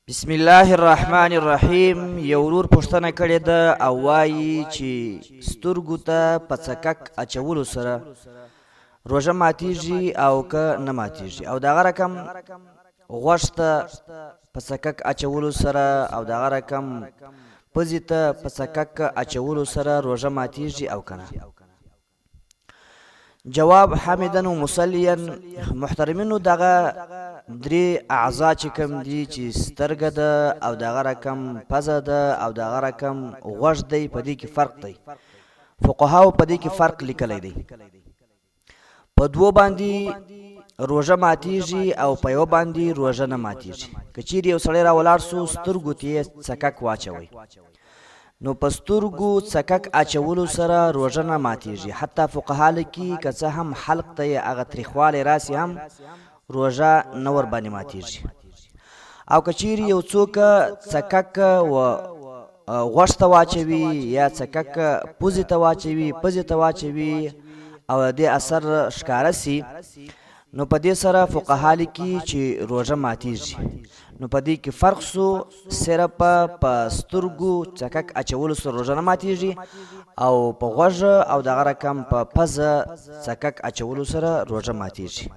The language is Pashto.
بسم الله الرحمن الرحیم. یو ورور پوښتنه کړې ده او وایي چې سترګو ته پڅکک اچولو سره روژه ماتیږي او که نه ماتیږي، او دغه رقم غوږ ته پڅکک اچولو سره او دغه رقم پزې ته پڅکک اچولو سره روژه ماتیږي او که نه. جواب: حامدن و مسلین. محترمینو، دغه درې اعضا چې کوم دي چې سترګه ده او دغه رقم پزه ده او دغه رقم غوږ دی، په دې کې فرق دی. فقهاو په دې کې فرق لیکلی دی. په دوو باندې روژه ماتیږي او په یو باندې روژه نه ماتیږي. که چیرې یو سړی راولاړ سو، سترګو ته یې څکک واچوئ، نو په سترګو څکک اچولو سره روژه نه ماتیږي. حتی فقها لیکي که څه هم حلق ته یې هغه تریخوالی راسي هم روژه نه ورباندې ماتیږي. او که چیرې یو څوک څکک غوږ ته واچوي یا څکک پوزې ته واچوي، پزې ته واچوي او د دې اثر ښکاره سي، نو په دې سره فقها لیکي چې روژه ماتیږي. نو په دې کې فرق سو، صرف په سترګو څکک اچولو سره روژه نه ماتیږي او په غوږ او دغه رقم په پزه څکک اچولو سره روژه ماتیږي.